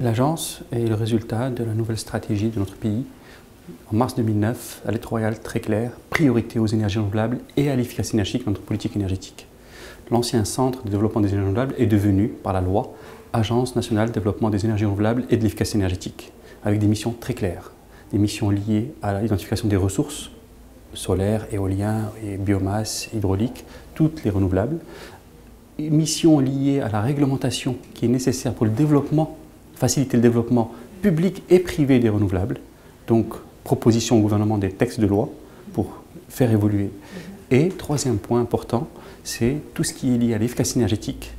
L'agence est le résultat de la nouvelle stratégie de notre pays. En mars 2009, à lettre royale très claire, priorité aux énergies renouvelables et à l'efficacité énergétique dans notre politique énergétique. L'ancien centre de développement des énergies renouvelables est devenu, par la loi, Agence nationale de développement des énergies renouvelables et de l'efficacité énergétique, avec des missions très claires. Des missions liées à l'identification des ressources, solaires, éoliens, et biomasse, hydraulique, toutes les renouvelables. Une mission liée à la réglementation qui est nécessaire pour le développement, faciliter le développement public et privé des renouvelables. Donc, proposition au gouvernement des textes de loi pour faire évoluer. Et troisième point important, c'est tout ce qui est lié à l'efficacité énergétique,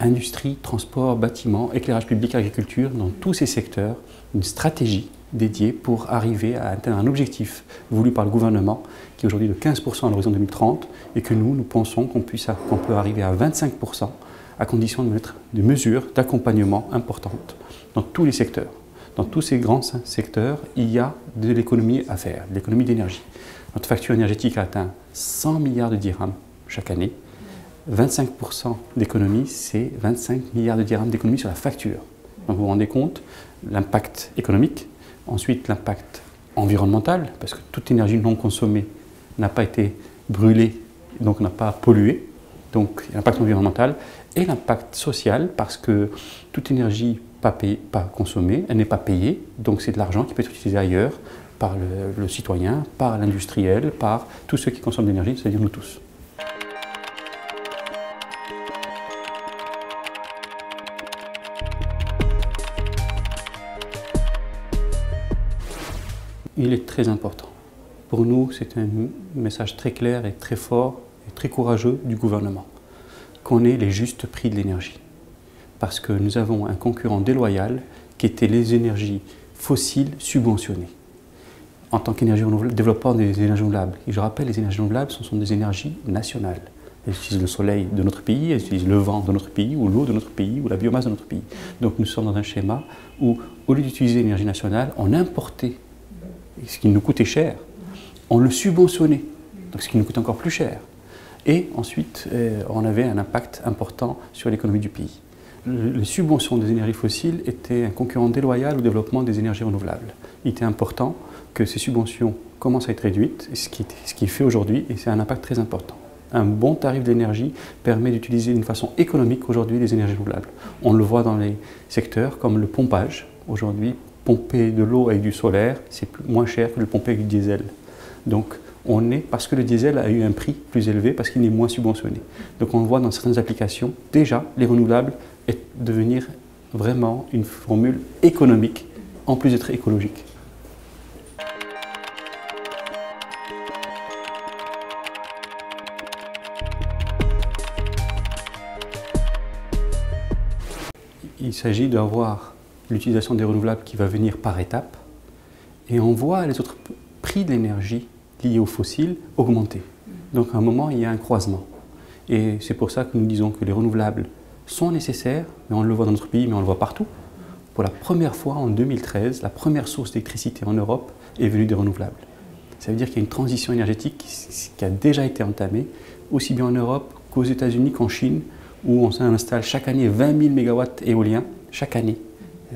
industrie, transport, bâtiment, éclairage public, agriculture, dans tous ces secteurs, une stratégie dédiée pour arriver à atteindre un objectif voulu par le gouvernement qui est aujourd'hui de 15% à l'horizon 2030 et que nous pensons qu'on peut arriver à 25% à condition de mettre des mesures d'accompagnement importantes dans tous les secteurs. Dans tous ces grands secteurs, il y a de l'économie à faire, de l'économie d'énergie. Notre facture énergétique a atteint 100 milliards de dirhams chaque année. 25% d'économie, c'est 25 milliards de dirhams d'économie sur la facture. Donc vous vous rendez compte, l'impact économique, ensuite l'impact environnemental, parce que toute énergie non consommée n'a pas été brûlée, donc n'a pas pollué. Donc l'impact environnemental et l'impact social, parce que toute énergie pas consommée, elle n'est pas payée, donc c'est de l'argent qui peut être utilisé ailleurs par le citoyen, par l'industriel, par tous ceux qui consomment de l'énergie, c'est-à-dire nous tous. Il est très important. Pour nous, c'est un message très clair et très fort et très courageux du gouvernement, qu'on ait les justes prix de l'énergie. Parce que nous avons un concurrent déloyal qui était les énergies fossiles subventionnées. En tant qu'énergie renouvelable, développeur des énergies renouvelables. Et je rappelle, les énergies renouvelables, ce sont des énergies nationales. Elles utilisent le soleil de notre pays, elles utilisent le vent de notre pays, ou l'eau de notre pays, ou la biomasse de notre pays. Donc nous sommes dans un schéma où, au lieu d'utiliser l'énergie nationale, on importait ce qui nous coûtait cher, on le subventionnait, donc ce qui nous coûte encore plus cher. Et ensuite, on avait un impact important sur l'économie du pays. Les subventions des énergies fossiles étaient un concurrent déloyal au développement des énergies renouvelables. Il était important que ces subventions commencent à être réduites, ce qui est fait aujourd'hui, et c'est un impact très important. Un bon tarif d'énergie permet d'utiliser d'une façon économique aujourd'hui les énergies renouvelables. On le voit dans les secteurs comme le pompage. Aujourd'hui, pomper de l'eau avec du solaire, c'est moins cher que le pomper avec du diesel. Donc, parce que le diesel a eu un prix plus élevé, parce qu'il est moins subventionné. Donc on le voit dans certaines applications, déjà, les renouvelables devenir vraiment une formule économique, en plus d'être écologique. Il s'agit d'avoir l'utilisation des renouvelables qui va venir par étapes, et on voit les autres prix de l'énergie liés aux fossiles augmenter. Donc à un moment, il y a un croisement. Et c'est pour ça que nous disons que les renouvelables sont nécessaires, mais on le voit dans notre pays, mais on le voit partout. Pour la première fois en 2013, la première source d'électricité en Europe est venue des renouvelables. Ça veut dire qu'il y a une transition énergétique qui a déjà été entamée, aussi bien en Europe qu'aux États-Unis qu'en Chine, où on installe chaque année 20 000 MW éoliens, chaque année.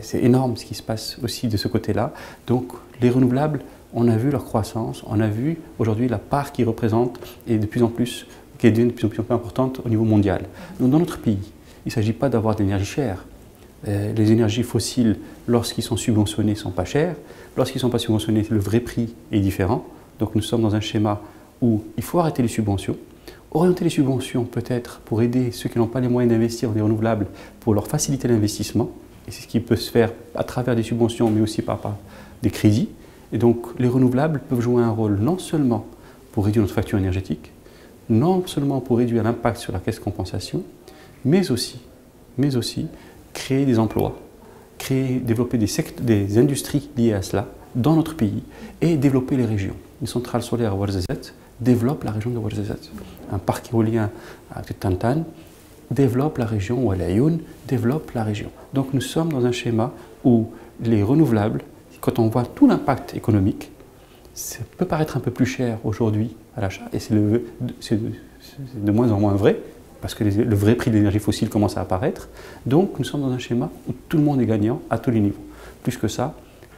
C'est énorme ce qui se passe aussi de ce côté-là. Donc les renouvelables, on a vu leur croissance, on a vu aujourd'hui la part qu'ils représentent et qui est de plus en plus importante au niveau mondial. Donc dans notre pays, il ne s'agit pas d'avoir de l'énergie chère. Les énergies fossiles, lorsqu'ils sont subventionnés, ne sont pas chers. Lorsqu'ils ne sont pas subventionnés, le vrai prix est différent. Donc nous sommes dans un schéma où il faut arrêter les subventions, orienter les subventions peut-être pour aider ceux qui n'ont pas les moyens d'investir dans des renouvelables, pour leur faciliter l'investissement. Et c'est ce qui peut se faire à travers des subventions, mais aussi par des crédits. Et donc les renouvelables peuvent jouer un rôle non seulement pour réduire notre facture énergétique, non seulement pour réduire l'impact sur la caisse de compensation, mais aussi créer des emplois, développer des industries liées à cela dans notre pays et développer les régions. Une centrale solaire à Ouarzazate développe la région de Ouarzazate. Un parc éolien à Tantan développe la région, ou à Laayoune développe la région. Donc nous sommes dans un schéma où les renouvelables, quand on voit tout l'impact économique, ça peut paraître un peu plus cher aujourd'hui à l'achat, et c'est de moins en moins vrai, parce que le vrai prix de l'énergie fossile commence à apparaître. Donc nous sommes dans un schéma où tout le monde est gagnant à tous les niveaux. Plus que ça,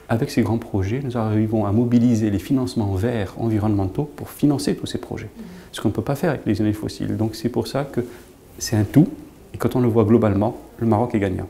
avec ces grands projets, nous arrivons à mobiliser les financements verts environnementaux pour financer tous ces projets. Ce qu'on ne peut pas faire avec les énergies fossiles. Donc c'est pour ça que c'est un tout, et quand on le voit globalement, le Maroc est gagnant.